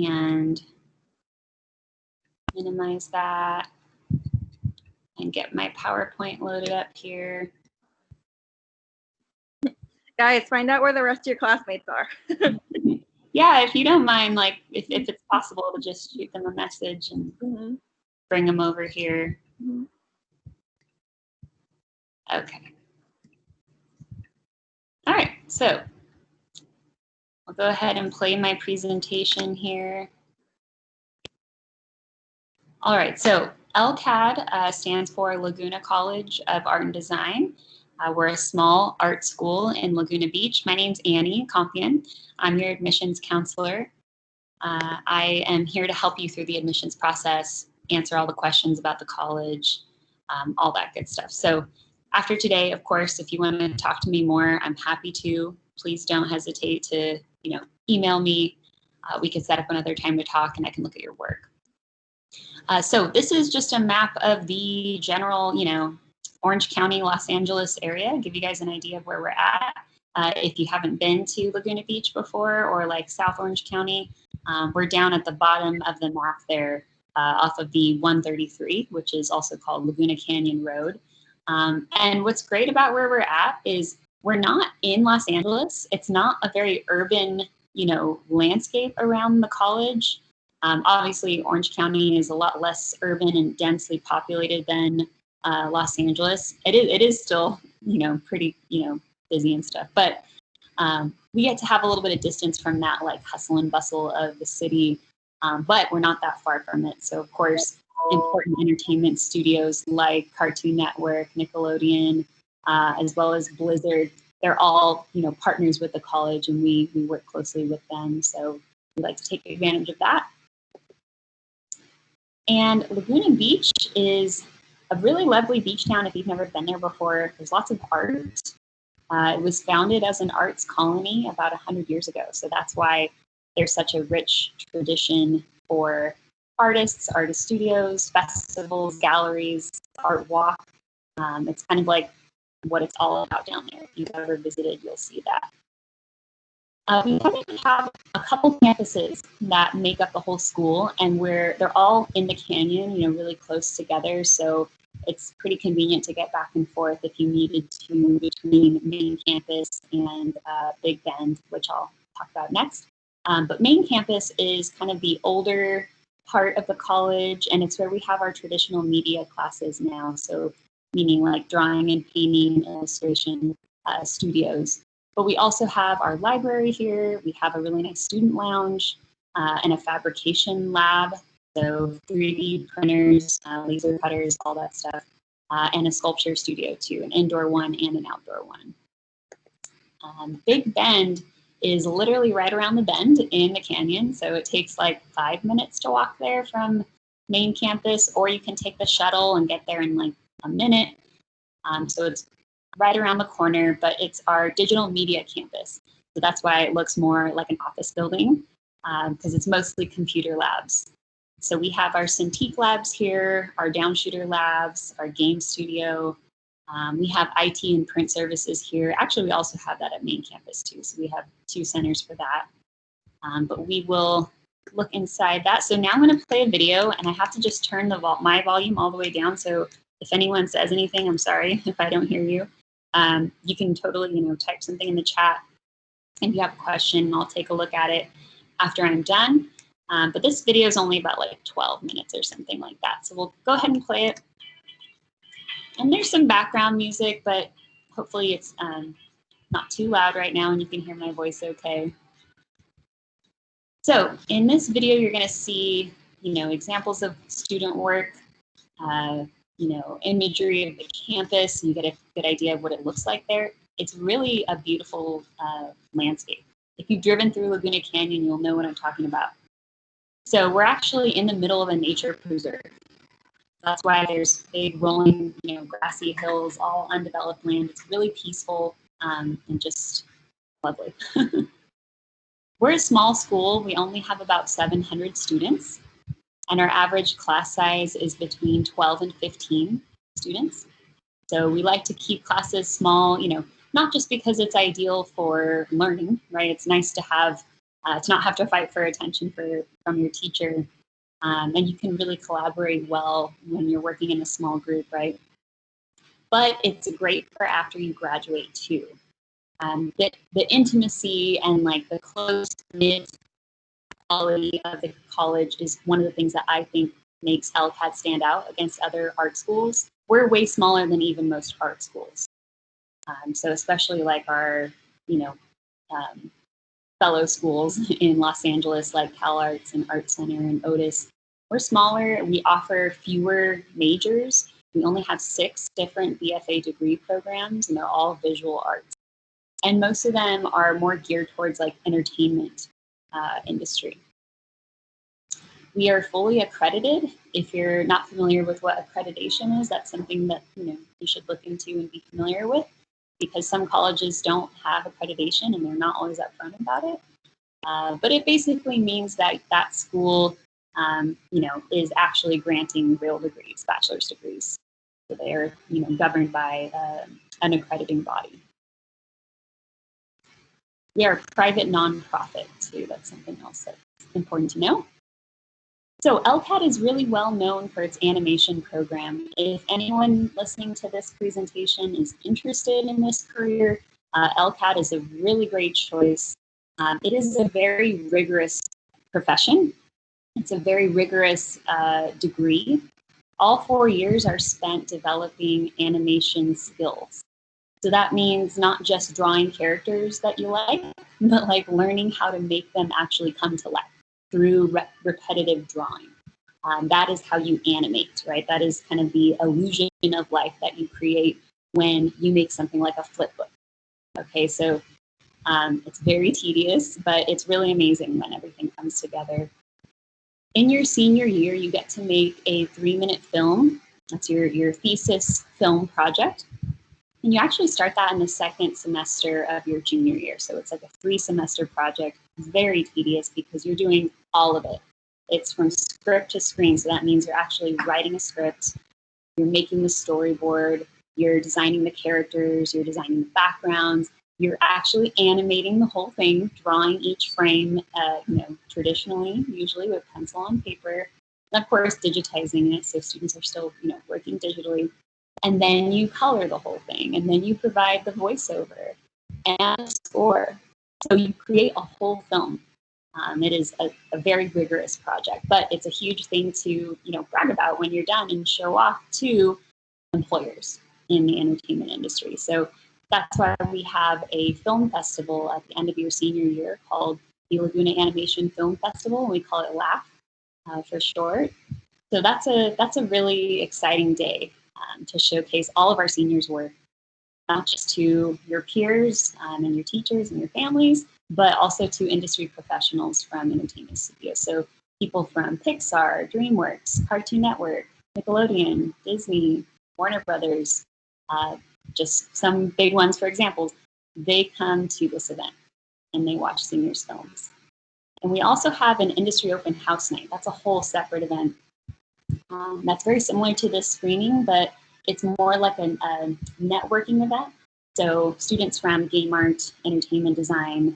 and minimize that and get my PowerPoint loaded up here. Guys, find out where the rest of your classmates are. Yeah, if you don't mind, like if it's possible to just shoot them a message and bring them over here. Okay. All right, so I'll go ahead and play my presentation here. All right, so LCAD stands for Laguna College of Art and Design. We're a small art school in Laguna Beach. My name's Annie Compion. I'm your admissions counselor. I am here to help you through the admissions process, answer all the questions about the college, all that good stuff. So after today, of course, if you want to talk to me more, I'm happy to. Please don't hesitate to, email me. We can set up another time to talk and I can look at your work. So this is just a map of the general, Orange County, Los Angeles area, give you guys an idea of where we're at. If you haven't been to Laguna Beach before or like South Orange County, we're down at the bottom of the map there off of the 133, which is also called Laguna Canyon Road. And what's great about where we're at is we're not in Los Angeles. It's not a very urban, landscape around the college. Obviously, Orange County is a lot less urban and densely populated than Los Angeles. It is still, pretty, busy and stuff. But we get to have a little bit of distance from that like hustle and bustle of the city, but we're not that far from it. So, of course, important entertainment studios like Cartoon Network, Nickelodeon, as well as Blizzard, they're all, partners with the college and we work closely with them. So we like to take advantage of that. And Laguna Beach is a really lovely beach town if you've never been there before. There's lots of art. It was founded as an arts colony about 100 years ago. So that's why there's such a rich tradition for artists, artist studios, festivals, galleries, art walk. It's kind of like what it's all about down there. If you've ever visited, you'll see that. We have a couple campuses that make up the whole school, and they're all in the canyon, really close together. So it's pretty convenient to get back and forth if you needed to between main campus and Big Bend, which I'll talk about next. But main campus is kind of the older part of the college, and it's where we have our traditional media classes now. So meaning like drawing and painting, illustration studios. But we also have our library here. We have a really nice student lounge and a fabrication lab. So 3D printers, laser cutters, all that stuff. And a sculpture studio too, an indoor one and an outdoor one. Big Bend is literally right around the bend in the canyon. So it takes like 5 minutes to walk there from main campus, or you can take the shuttle and get there in like a minute. So it's right around the corner, but it's our digital media campus. So that's why it looks more like an office building, because it's mostly computer labs. So we have our Cintiq labs here, our Downshooter labs, our game studio. We have IT and print services here. Actually, we also have that at main campus too. So we have 2 centers for that. But we will look inside that. So now I'm going to play a video, and I have to just turn my volume all the way down. So if anyone says anything, I'm sorry if I don't hear you. You can totally, type something in the chat. If you have a question, I'll take a look at it after I'm done. But this video is only about like 12 minutes or something like that. So we'll go ahead and play it. And there's some background music, but hopefully it's not too loud right now and you can hear my voice okay. So in this video, you're going to see, examples of student work, imagery of the campus. You get a good idea of what it looks like there. It's really a beautiful landscape. If you've driven through Laguna Canyon, you'll know what I'm talking about. So we're actually in the middle of a nature preserve. That's why there's big rolling, grassy hills, all undeveloped land. It's really peaceful and just lovely. We're a small school. We only have about 700 students, and our average class size is between 12 and 15 students. So we like to keep classes small, not just because it's ideal for learning, right? It's nice to have to not have to fight for attention from your teacher. And you can really collaborate well when you're working in a small group, right? But it's great for after you graduate too. The intimacy and like the close-knit quality of the college is one of the things that I think makes LCAT stand out against other art schools. We're way smaller than even most art schools. So especially like our, you know, fellow schools in Los Angeles, like Cal Arts and Art Center and Otis, we're smaller. We offer fewer majors. We only have 6 different BFA degree programs, and they're all visual arts. And most of them are more geared towards like entertainment industry. We are fully accredited. If you're not familiar with what accreditation is, that's something that you should look into and be familiar with, because some colleges don't have accreditation and they're not always upfront about it. But it basically means that that school, is actually granting real degrees, bachelor's degrees. So they are, governed by an accrediting body. We are a private nonprofit too. That's something else that's important to know. So LCAT is really well known for its animation program. If anyone listening to this presentation is interested in this career, LCAT is a really great choice. It is a very rigorous profession. It's a very rigorous degree. All 4 years are spent developing animation skills. So that means not just drawing characters that you like, but like learning how to make them actually come to life through repetitive drawing. That is how you animate, right? That is kind of the illusion of life that you create when you make something like a flip book. Okay, so it's very tedious, but it's really amazing when everything comes together. In your senior year, you get to make a 3-minute film. That's your thesis film project. And you actually start that in the 2nd semester of your junior year. So it's like a 3-semester project. It's very tedious because you're doing all of it. It's from script to screen. So that means you're actually writing a script, you're making the storyboard, you're designing the characters, you're designing the backgrounds, you're actually animating the whole thing, drawing each frame, traditionally, usually with pencil on paper, and of course digitizing it. So students are still, working digitally. And then you color the whole thing, and then you provide the voiceover and score. So you create a whole film. It is a very rigorous project, but it's a huge thing to brag about when you're done and show off to employers in the entertainment industry. So that's why we have a film festival at the end of your senior year called the Laguna Animation Film Festival. We call it LAF for short. So that's a really exciting day to showcase all of our seniors' work, not just to your peers and your teachers and your families, but also to industry professionals from entertainment studios. So people from Pixar, DreamWorks, Cartoon Network, Nickelodeon, Disney, Warner Brothers, just some big ones, for example, they come to this event and they watch seniors' films. And we also have an industry open house night. That's a whole separate event. That's very similar to this screening, but it's more like a networking event. So students from game art, entertainment design,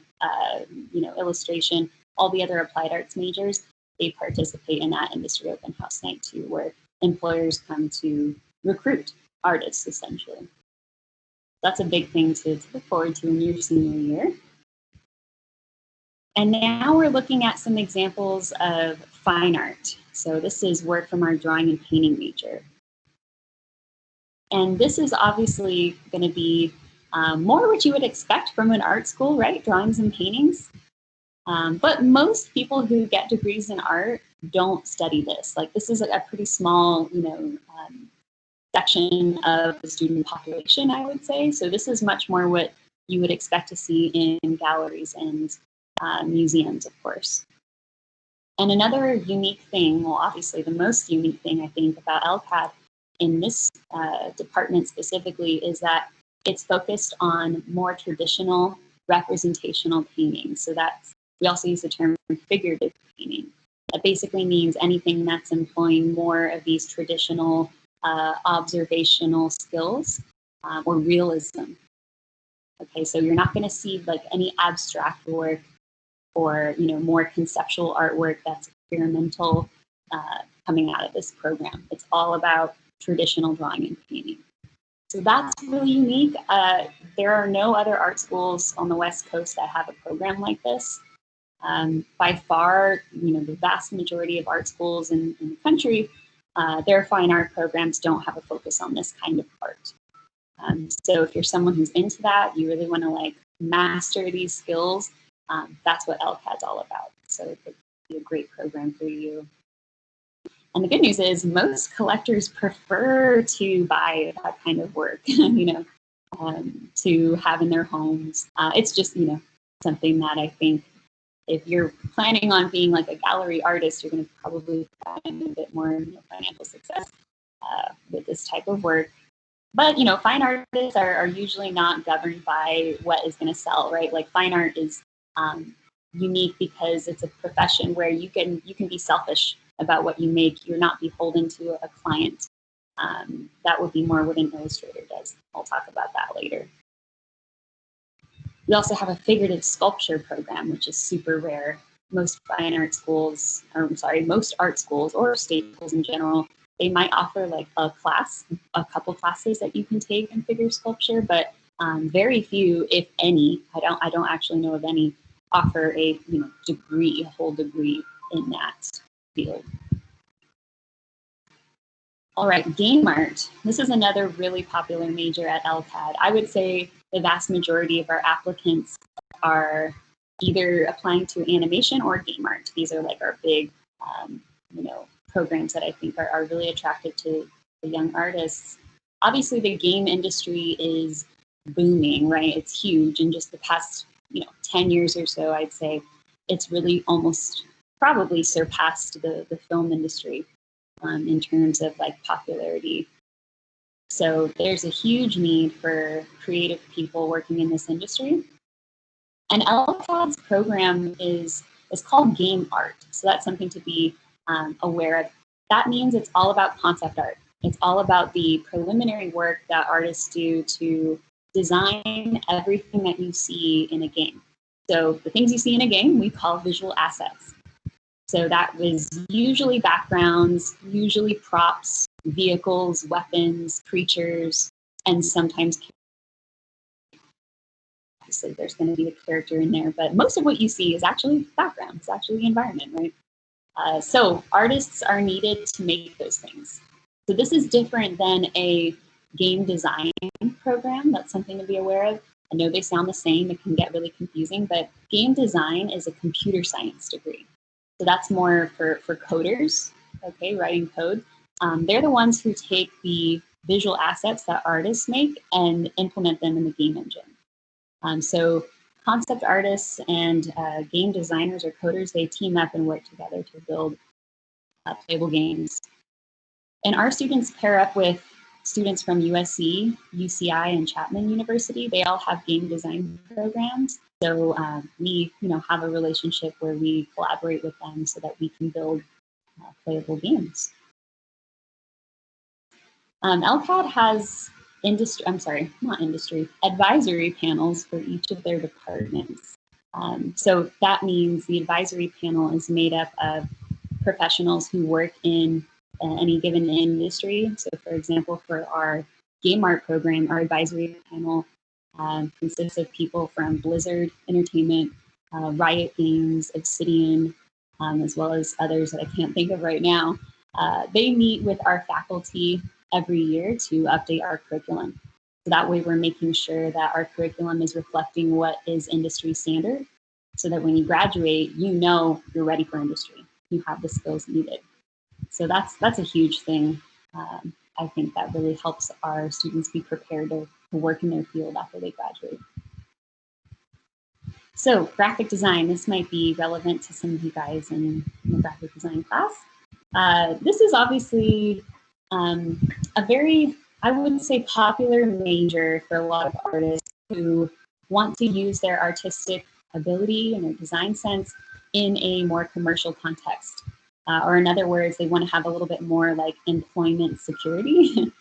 illustration, all the other applied arts majors, they participate in that industry open house night too, where employers come to recruit artists essentially. That's a big thing to look forward to in your senior year. And now we're looking at some examples of fine art. So this is work from our drawing and painting major. And this is obviously going to be more what you would expect from an art school, right? Drawings and paintings. But most people who get degrees in art don't study this. Like this is a pretty small, section of the student population, I would say. So this is much more what you would expect to see in galleries and museums, of course. And another unique thing, well, obviously the most unique thing I think about LCAT in this department specifically is that it's focused on more traditional representational painting. So we also use the term figurative painting. That basically means anything that's employing more of these traditional observational skills or realism. Okay, so you're not going to see like any abstract work or more conceptual artwork that's experimental coming out of this program. It's all about traditional drawing and painting. So that's really unique. There are no other art schools on the West Coast that have a program like this. By far, the vast majority of art schools in the country, their fine art programs don't have a focus on this kind of art. So if you're someone who's into that, you really want to master these skills, that's what LCAD's all about. So it could be a great program for you. And the good news is most collectors prefer to buy that kind of work, to have in their homes. It's just, something that I think if you're planning on being a gallery artist, you're going to probably find a bit more financial success with this type of work. But, fine artists are usually not governed by what is going to sell, right? Fine art is unique because it's a profession where you can be selfish about what you make. You're not beholden to a client. That would be more what an illustrator does. I'll talk about that later. We also have a figurative sculpture program, which is super rare. Most art schools or state schools in general, they might offer a couple classes that you can take in figure sculpture, but very few, if any, I don't actually know of any, offer a whole degree in that field. All right, game art. This is another really popular major at LCAD. I would say the vast majority of our applicants are either applying to animation or game art. These are our big, programs that I think are really attractive to the young artists. Obviously, the game industry is booming, right? It's huge. In just the past, 10 years or so, I'd say it's really almost probably surpassed the film industry in terms of popularity. So there's a huge need for creative people working in this industry. And LCAD's program is called game art. So that's something to be aware of. That means it's all about concept art. It's all about the preliminary work that artists do to design everything that you see in a game. So the things you see in a game, we call visual assets. So that was usually backgrounds, usually props, vehicles, weapons, creatures, and sometimes obviously there's going to be a character in there, but most of what you see is actually background. It's actually the environment, right? So artists are needed to make those things. So this is different than a game design program. That's something to be aware of. I know they sound the same. It can get really confusing, but game design is a computer science degree. So that's more for coders, okay, writing code. They're the ones who take the visual assets that artists make and implement them in the game engine. So concept artists and game designers or coders, they team up and work together to build playable games. And our students pair up with students from USC, UCI, and Chapman University. They all have game design programs. So we, have a relationship where we collaborate with them so that we can build playable games. LCAD has advisory panels for each of their departments. So that means the advisory panel is made up of professionals who work in any given industry. So for example, for our game art program, our advisory panel consists of people from Blizzard Entertainment, Riot Games, Obsidian, as well as others that I can't think of right now. They meet with our faculty every year to update our curriculum. So that way we're making sure that our curriculum is reflecting what is industry standard, so that when you graduate, you're ready for industry. You have the skills needed. So that's a huge thing. I think that really helps our students be prepared to work in their field after they graduate. So graphic design, this might be relevant to some of you guys in the graphic design class. This is obviously a very, I would say, popular major for a lot of artists who want to use their artistic ability and their design sense in a more commercial context. Or in other words, they want to have a little bit more employment security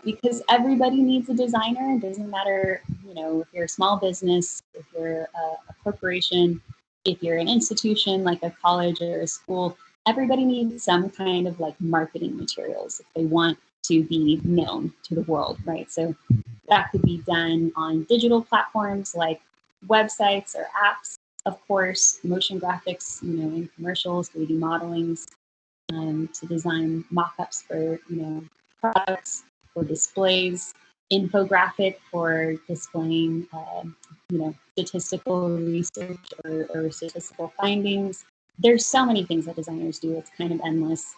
because everybody needs a designer. It doesn't matter, if you're a small business, if you're a corporation, if you're an institution like a college or a school, everybody needs some kind of like marketing materials if they want to be known to the world, right? So that could be done on digital platforms like websites or apps. Of course, motion graphics, in commercials, 3D modelings, to design mock-ups for, products or displays, infographic for displaying, statistical research or statistical findings. There's so many things that designers do. It's kind of endless.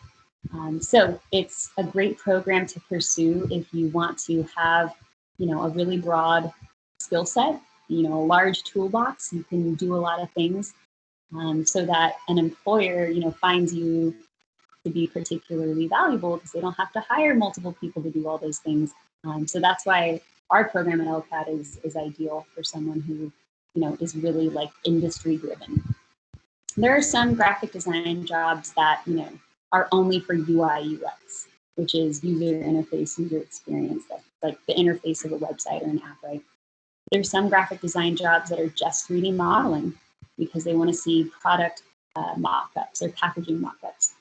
So it's a great program to pursue if you want to have, a really broad skill set, a large toolbox. You can do a lot of things, so that an employer, finds you to be particularly valuable because they don't have to hire multiple people to do all those things. So that's why our program at LCAD is ideal for someone who, is really like industry driven. There are some graphic design jobs that, are only for UI UX, which is user interface, user experience. That's like the interface of a website or an app, right? There's some graphic design jobs that are just 3D modeling because they want to see product mock-ups or packaging mock-ups.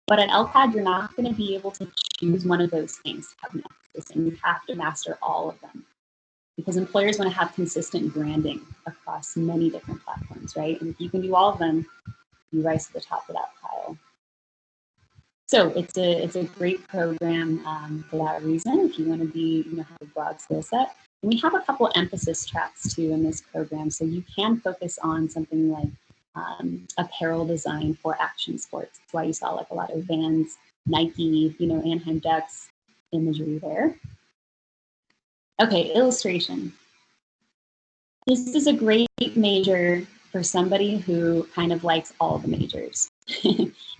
But at LCAD, you're not going to be able to choose one of those things to have an emphasis, and you have to master all of them because employers want to have consistent branding across many different platforms, right? And if you can do all of them, you rise to the top of that pile. So it's a great program for that reason. If you want to be, have a broad skill set, and we have a couple emphasis tracks too in this program, so you can focus on something like apparel design for action sports. That's why you saw like a lot of Vans, Nike, Anaheim Ducks imagery there. Okay, illustration. This is a great major for somebody who kind of likes all the majors.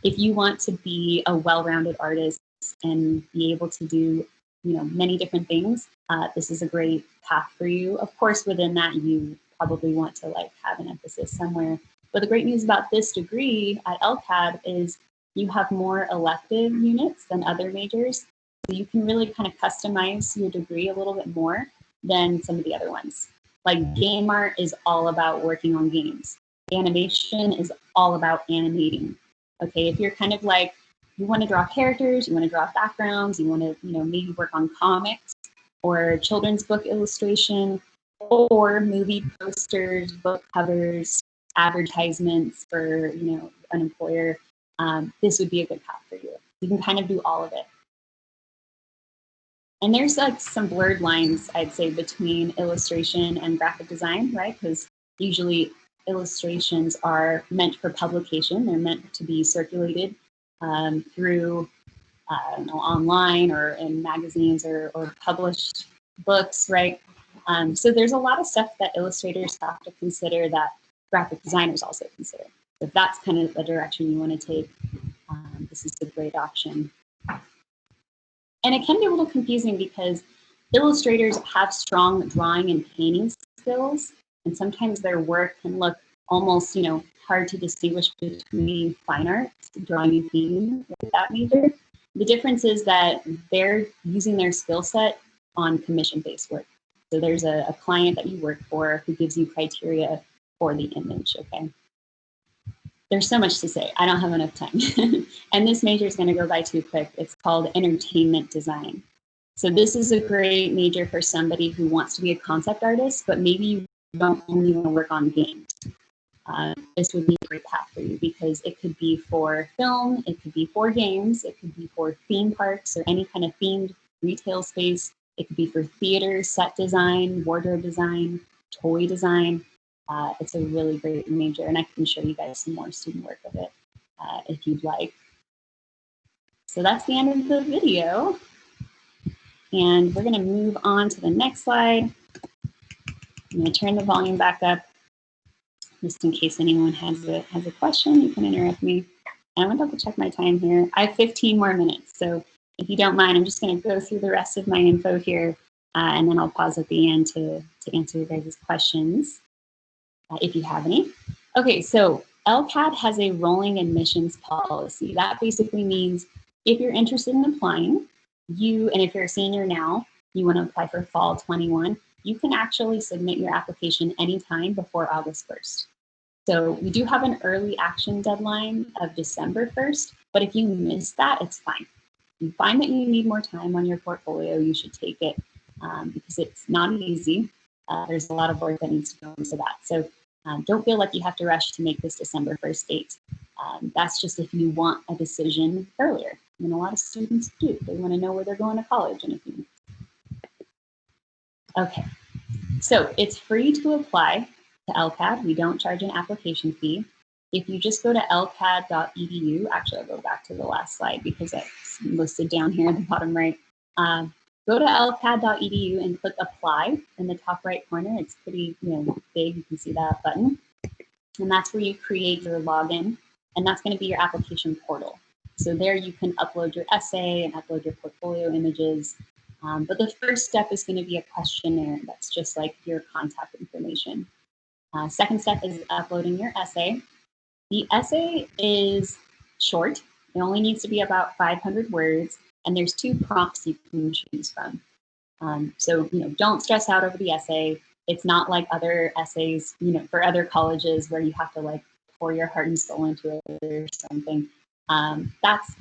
If you want to be a well-rounded artist and be able to do, many different things, this is a great path for you. Of course, within that, you probably want to like have an emphasis somewhere. But the great news about this degree at LCAD is you have more elective units than other majors. So you can really kind of customize your degree a little bit more than some of the other ones. Like game art is all about working on games. Animation is all about animating. Okay, if you're kind of like, you want to draw characters, you want to draw backgrounds, you want to, maybe work on comics or children's book illustration or movie posters, book covers, advertisements for, an employer, this would be a good path for you. You can kind of do all of it. And there's like some blurred lines, I'd say, between illustration and graphic design, right? Because usually illustrations are meant for publication. They're meant to be circulated through online or in magazines or published books, right? So there's a lot of stuff that illustrators have to consider that graphic designers also consider. If that's kind of the direction you want to take, this is a great option. And it can be a little confusing because illustrators have strong drawing and painting skills, and sometimes their work can look almost, hard to distinguish between fine art, drawing and painting with that major. The difference is that they're using their skill set on commission-based work. So there's a client that you work for who gives you criteria for the image, okay? There's so much to say. I don't have enough time. And this major is going to go by too quick. It's called entertainment design. So this is a great major for somebody who wants to be a concept artist, but maybe you don't only want to work on games. This would be a great path for you because it could be for film, it could be for games, it could be for theme parks or any kind of themed retail space. It could be for theater, set design, wardrobe design, toy design. It's a really great major, and I can show you guys some more student work of it if you'd like. So that's the end of the video, and we're going to move on to the next slide. I'm going to turn the volume back up, just in case anyone has a question. You can interrupt me. And I'm going to double check my time here. I have 15 more minutes, so if you don't mind, I'm just going to go through the rest of my info here, and then I'll pause at the end to answer your guys' questions. If you have any. Okay, so LCAD has a rolling admissions policy. That basically means if you're interested in applying, and if you're a senior now, you want to apply for fall 21, you can actually submit your application anytime before August 1st. So we do have an early action deadline of December 1st, but if you miss that, it's fine. If you find that you need more time on your portfolio, you should take it because it's not easy. There's a lot of work that needs to go into that. So don't feel like you have to rush to make this December 1st date. That's just if you want a decision earlier. And a lot of students do. They want to know where they're going to college in a few months. Okay, so it's free to apply to LCAD. We don't charge an application fee. If you just go to lcad.edu, actually I'll go back to the last slide because it's listed down here at the bottom right. Go to lcad.edu and click apply in the top right corner. It's pretty big, you can see that button. And that's where you create your login, and that's going to be your application portal. So there you can upload your essay and upload your portfolio images. But the first step is going to be a questionnaire that's just like your contact information. Second step is uploading your essay. The essay is short. It only needs to be about 500 words, and there's 2 prompts you can choose from. So don't stress out over the essay. It's not like other essays, for other colleges where you have to like pour your heart and soul into it or something.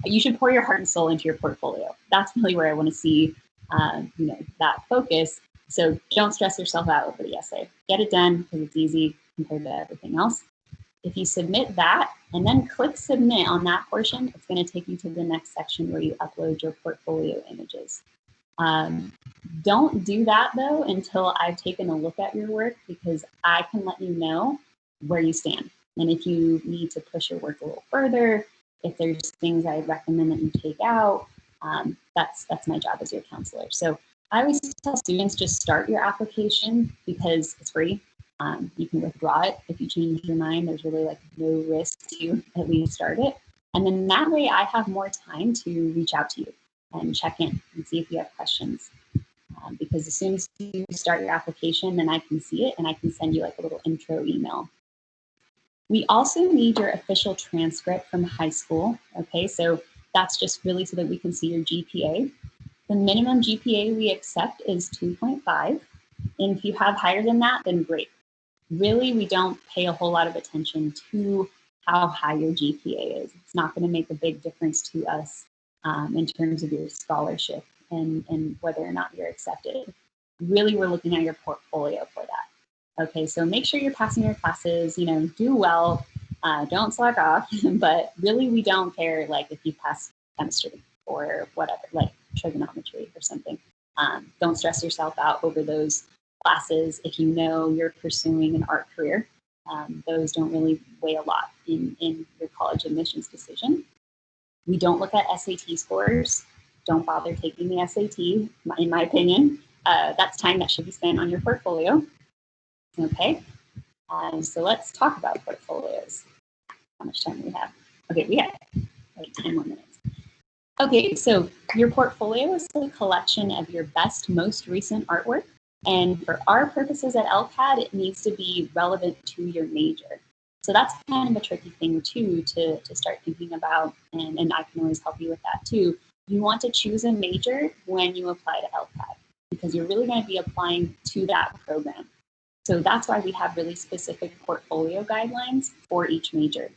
You should pour your heart and soul into your portfolio. That's really where I want to see, that focus. So don't stress yourself out over the essay. Get it done because it's easy compared to everything else. If you submit that and then click submit on that portion, it's going to take you to the next section where you upload your portfolio images. Don't do that though until I've taken a look at your work, because I can let you know where you stand. And if you need to push your work a little further, if there's things I recommend that you take out, that's my job as your counselor. So I always tell students, just start your application because it's free. You can withdraw it if you change your mind. There's really like no risk to at least start it. And then that way I have more time to reach out to you and check in and see if you have questions. Because as soon as you start your application, then I can see it and I can send you like a little intro email. We also need your official transcript from high school. Okay, so that's just really so that we can see your GPA. The minimum GPA we accept is 2.5. And if you have higher than that, then great. Really, we don't pay a whole lot of attention to how high your GPA is. It's not going to make a big difference to us in terms of your scholarship and whether or not you're accepted. Really, we're looking at your portfolio for that. Okay, so make sure you're passing your classes, do well, don't slack off, but really we don't care like if you pass chemistry or whatever, like trigonometry or something. Don't stress yourself out over those classes if you know you're pursuing an art career. Those don't really weigh a lot in your college admissions decision. We don't look at SAT scores. Don't bother taking the SAT, in my opinion. That's time that should be spent on your portfolio. Okay, so let's talk about portfolios. How much time do we have? Okay, we have like 10 more minutes. Okay, so your portfolio is a collection of your best, most recent artwork. And for our purposes at LCAD, it needs to be relevant to your major. So that's kind of a tricky thing too to start thinking about, and I can always help you with that too. You want to choose a major when you apply to LCAD because you're really going to be applying to that program. So that's why we have really specific portfolio guidelines for each major.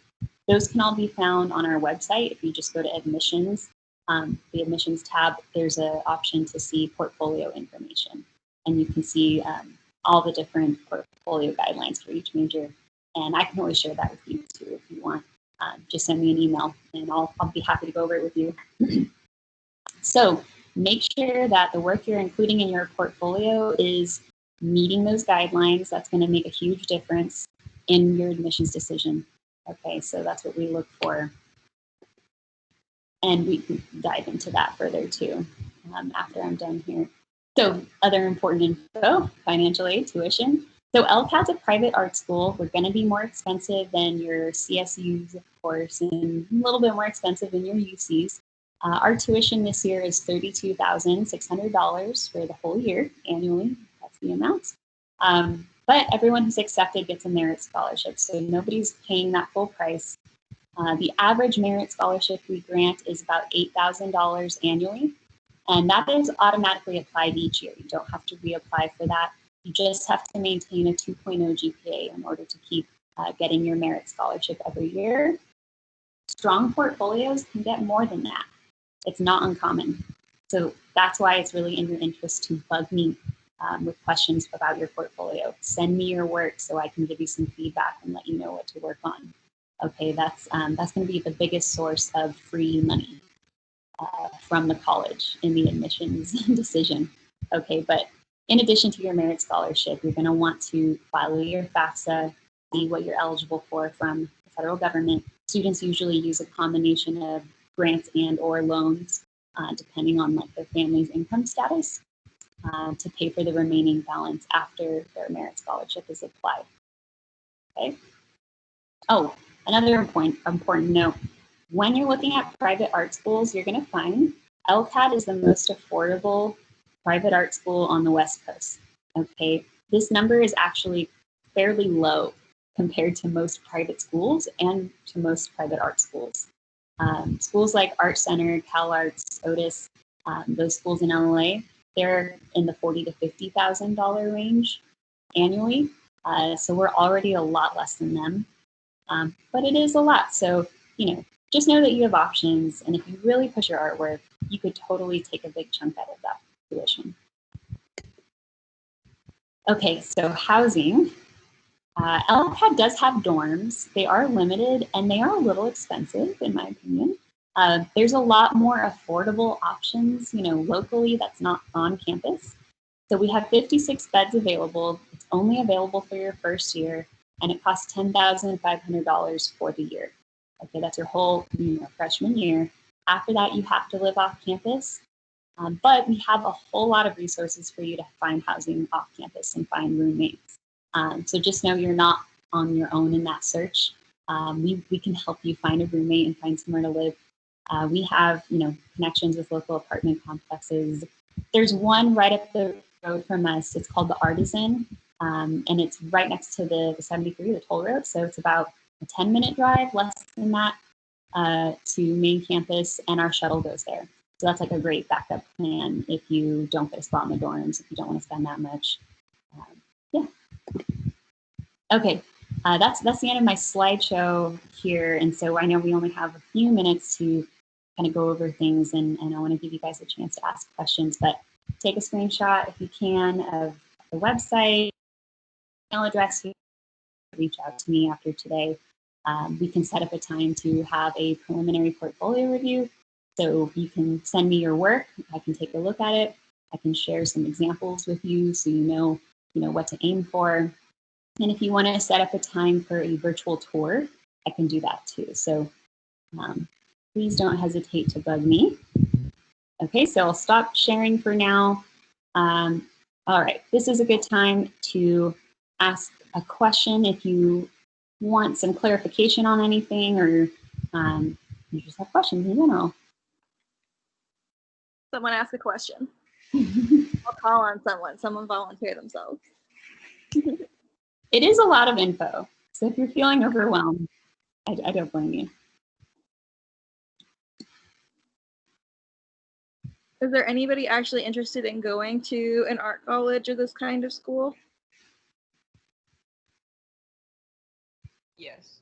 Those can all be found on our website. If you just go to admissions, the admissions tab, there's an option to see portfolio information. And you can see all the different portfolio guidelines for each major. And I can always share that with you too if you want. Just send me an email and I'll be happy to go over it with you. So make sure that the work you're including in your portfolio is meeting those guidelines. That's going to make a huge difference in your admissions decision. Okay, so that's what we look for. And we can dive into that further too after I'm done here. So other important info, financial aid, tuition. So LCAD's a private art school. We're going to be more expensive than your CSUs, of course, and a little bit more expensive than your UCs. Our tuition this year is $32,600 for the whole year annually. That's the amount. But everyone who's accepted gets a merit scholarship, so nobody's paying that full price. The average merit scholarship we grant is about $8,000 annually, and that is automatically applied each year. You don't have to reapply for that. You just have to maintain a 2.0 GPA in order to keep getting your merit scholarship every year. Strong portfolios can get more than that. It's not uncommon. So that's why it's really in your interest to bug me with questions about your portfolio. Send me your work so I can give you some feedback and let you know what to work on. Okay, that's going to be the biggest source of free money from the college in the admissions decision. Okay, but in addition to your merit scholarship, you're going to want to follow your FAFSA, see what you're eligible for from the federal government. Students usually use a combination of grants and or loans, depending on like their family's income status, to pay for the remaining balance after their merit scholarship is applied. Okay. Oh, another important note. When you're looking at private art schools, you're going to find LCAD is the most affordable private art school on the West Coast. Okay, this number is actually fairly low compared to most private schools and to most private art schools. Schools like Art Center, CalArts, Otis, those schools in LA, they're in the $40,000 to $50,000 range annually. So we're already a lot less than them, but it is a lot. So, just know that you have options, and if you really push your artwork, you could totally take a big chunk out of that tuition. Okay, so housing. LCAD does have dorms. They are limited, and they are a little expensive, in my opinion. There's a lot more affordable options, locally that's not on campus. So we have 56 beds available. It's only available for your first year, and it costs $10,500 for the year. Okay, that's your whole freshman year. After that, you have to live off campus, but we have a whole lot of resources for you to find housing off campus and find roommates. So just know you're not on your own in that search. We can help you find a roommate and find somewhere to live. We have connections with local apartment complexes. There's one right up the road from us. It's called the Artisan, and it's right next to the 73, the toll road. So it's about a 10-minute drive, less than that, to main campus, and our shuttle goes there. So that's like a great backup plan if you don't get a spot in the dorms, if you don't want to spend that much. Yeah. Okay, that's the end of my slideshow here. And so I know we only have a few minutes to kind of go over things, and I want to give you guys a chance to ask questions, but take a screenshot if you can of the website, email address, reach out to me after today. We can set up a time to have a preliminary portfolio review. So you can send me your work. I can take a look at it. I can share some examples with you so you know what to aim for. And if you want to set up a time for a virtual tour, I can do that too. So please don't hesitate to bug me. Okay, so I'll stop sharing for now. All right, this is a good time to ask a question if you want some clarification on anything, or you just have questions in general. Someone ask a question. I'll call on someone volunteer themselves. It is a lot of info, so if you're feeling overwhelmed, I don't blame you. Is there anybody actually interested in going to an art college or this kind of school? Yes.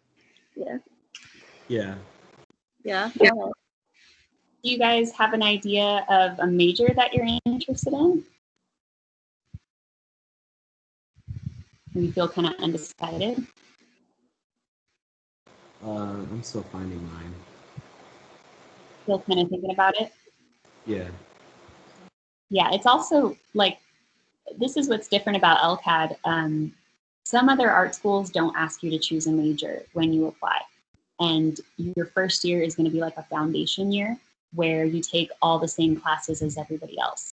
Yeah. Yeah. Yeah. Do you guys have an idea of a major that you're interested in? Or you feel kind of undecided? I'm still finding mine. Still kind of thinking about it? Yeah. Yeah, it's also like, this is what's different about LCAD. Some other art schools don't ask you to choose a major when you apply. And your first year is going to be like a foundation year where you take all the same classes as everybody else.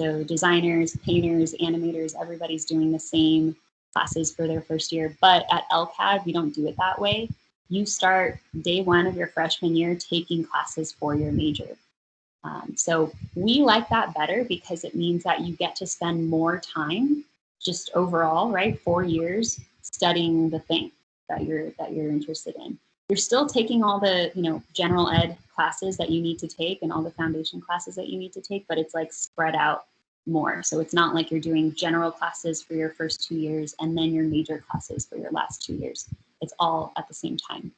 So designers, painters, animators, everybody's doing the same classes for their first year. But at LCAD, we don't do it that way. You start day one of your freshman year taking classes for your major. So we like that better because it means that you get to spend more time just overall, right? 4 years studying the thing that you're interested in. You're still taking all the general ed classes that you need to take and all the foundation classes that you need to take, but it's like spread out more. So it's not like you're doing general classes for your first 2 years and then your major classes for your last 2 years. it's all at the same time.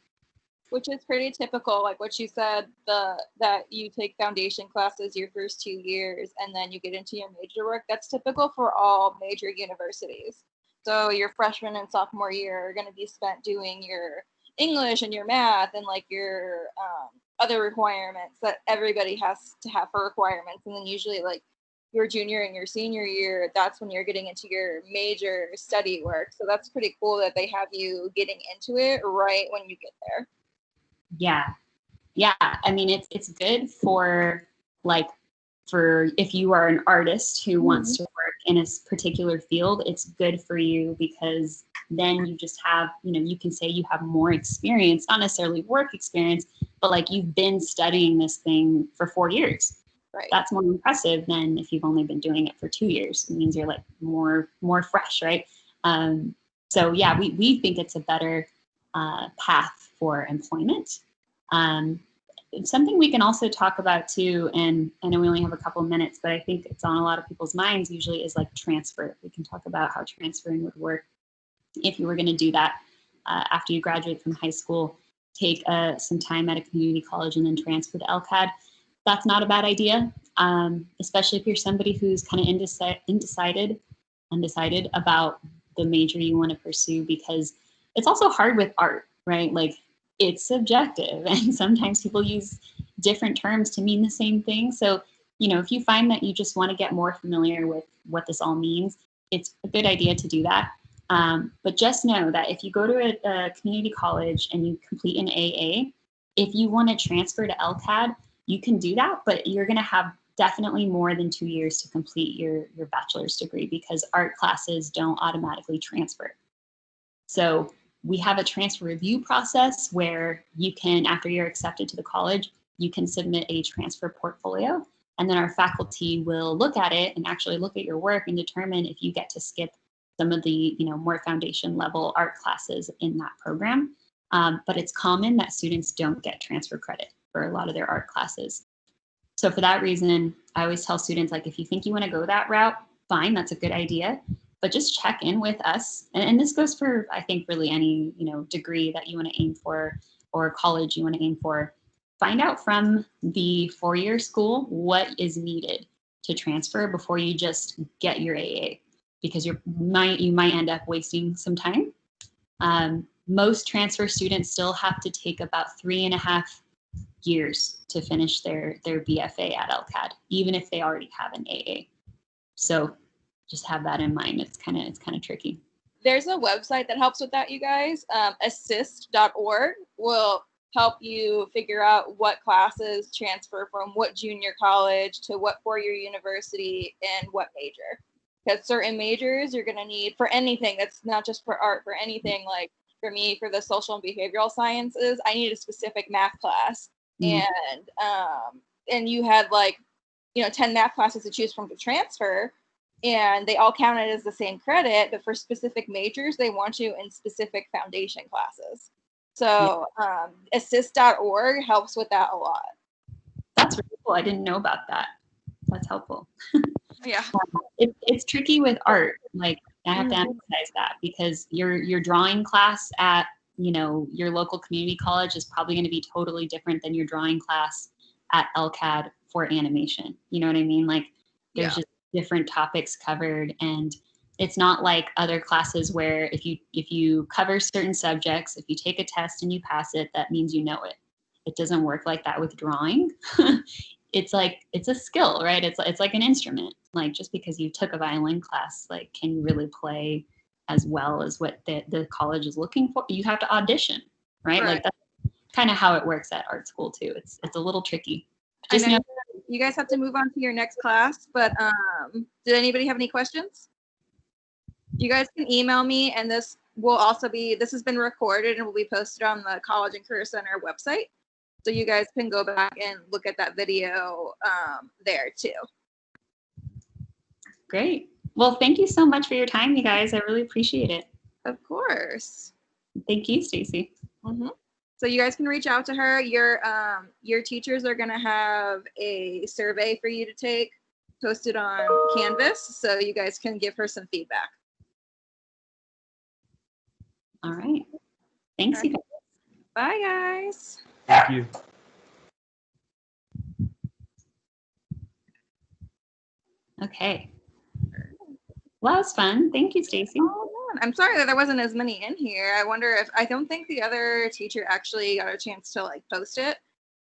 Which is pretty typical, like what you said, that you take foundation classes your first 2 years and then you get into your major work. That's typical for all major universities. So your freshman and sophomore year are going to be spent doing your English and your math and like your other requirements that everybody has to have for requirements. And then usually like your junior and your senior year, that's when you're getting into your major study work. So that's pretty cool that they have you getting into it right when you get there. Yeah. I mean, it's good for if you are an artist who wants to work in a particular field, it's good for you because then you just have, you can say you have more experience, not necessarily work experience, but like you've been studying this thing for 4 years. Right. That's more impressive than if you've only been doing it for 2 years. It means you're like more fresh, right? So yeah, we think it's a better path for employment. Something we can also talk about too, and I know we only have a couple of minutes, but I think it's on a lot of people's minds usually, is like transfer. We can talk about how transferring would work if you were going to do that after you graduate from high school, take some time at a community college and then transfer to LCAD. That's not a bad idea, especially if you're somebody who's kind of undecided about the major you want to pursue, because it's also hard with art, right? Like, it's subjective and sometimes people use different terms to mean the same thing. So, if you find that you just want to get more familiar with what this all means, it's a good idea to do that. But just know that if you go to a community college and you complete an AA, if you want to transfer to LCAD, you can do that, but you're going to have definitely more than 2 years to complete your bachelor's degree because art classes don't automatically transfer. So we have a transfer review process where you can, after you're accepted to the college, you can submit a transfer portfolio, and then our faculty will look at it and actually look at your work and determine if you get to skip some of the more foundation level art classes in that program. But it's common that students don't get transfer credit for a lot of their art classes. So for that reason, I always tell students, like, if you think you want to go that route, fine, that's a good idea. But just check in with us. And this goes for, I think, really any, degree that you want to aim for or college you want to aim for. Find out from the 4-year school what is needed to transfer before you just get your AA, because you might end up wasting some time. Most transfer students still have to take about 3.5 years to finish their BFA at LCAD, even if they already have an AA. So just have that in mind. It's kind of tricky. There's a website that helps with that, you guys. Assist.org will help you figure out what classes transfer from what junior college to what 4-year university and what major. Because certain majors you're going to need for anything. That's not just for art, for anything. Like for me, for the social and behavioral sciences, I need a specific math class. And you had 10 math classes to choose from to transfer, and they all counted as the same credit, but for specific majors, they want you in specific foundation classes. So assist.org helps with that a lot. That's really cool. I didn't know about that. That's helpful. Yeah. It's tricky with art. Like, I have to emphasize that, because your drawing class at your local community college is probably going to be totally different than your drawing class at LCAD for animation. You know what I mean? Like, there's just different topics covered, and it's not like other classes where if you cover certain subjects, if you take a test and you pass it, that means you know it. It doesn't work like that with drawing. It's a skill, right? It's like an instrument. Like, just because you took a violin class, like, can you really play as well as what the college is looking for? You have to audition, right? Like, that's kind of how it works at art school too. It's a little tricky. Just know you guys have to move on to your next class, but did anybody have any questions? You guys can email me, and this has been recorded and will be posted on the College and Career Center website. So you guys can go back and look at that video there too. Great. Well, thank you so much for your time, you guys. I really appreciate it. Of course. Thank you, Stacy. So you guys can reach out to her. Your teachers are going to have a survey for you to take posted on Canvas, so you guys can give her some feedback. All right. Thanks, you guys. Bye, guys. Thank you. Okay. Well, that was fun. Thank you, Stacy. Oh, man. I'm sorry that there wasn't as many in here. I don't think the other teacher actually got a chance to like post it.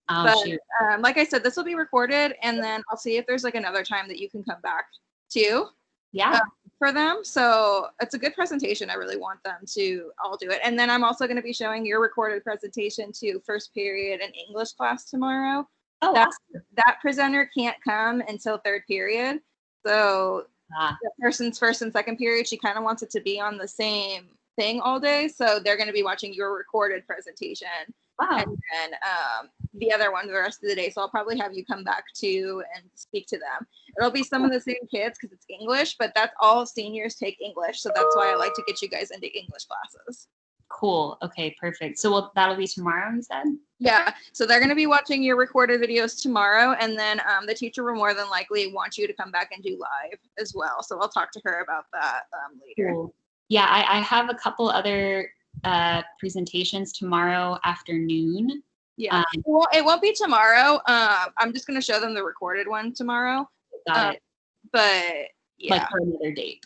Oh, But shoot. like I said, this will be recorded, and then I'll see if there's like another time that you can come back to Yeah. for them. So it's a good presentation. I really want them to all do it. And then I'm also going to be showing your recorded presentation to first period and English class tomorrow. Oh, awesome. That presenter can't come until third period. So the person's first and second period, she kind of wants it to be on the same thing all day. So they're going to be watching your recorded presentation. Wow. And then the other one the rest of the day. So I'll probably have you come back to and speak to them. It'll be some of the same kids because it's English, but that's all seniors take English. So that's why I like to get you guys into English classes. Cool. Okay, perfect. So that'll be tomorrow, you said? Yeah. So they're going to be watching your recorded videos tomorrow. And then the teacher will more than likely want you to come back and do live as well. So I'll talk to her about that later. Cool. Yeah, I have a couple other presentations tomorrow afternoon. Yeah. Well, it won't be tomorrow. I'm just going to show them the recorded one tomorrow. Got it. But yeah. Like for another date.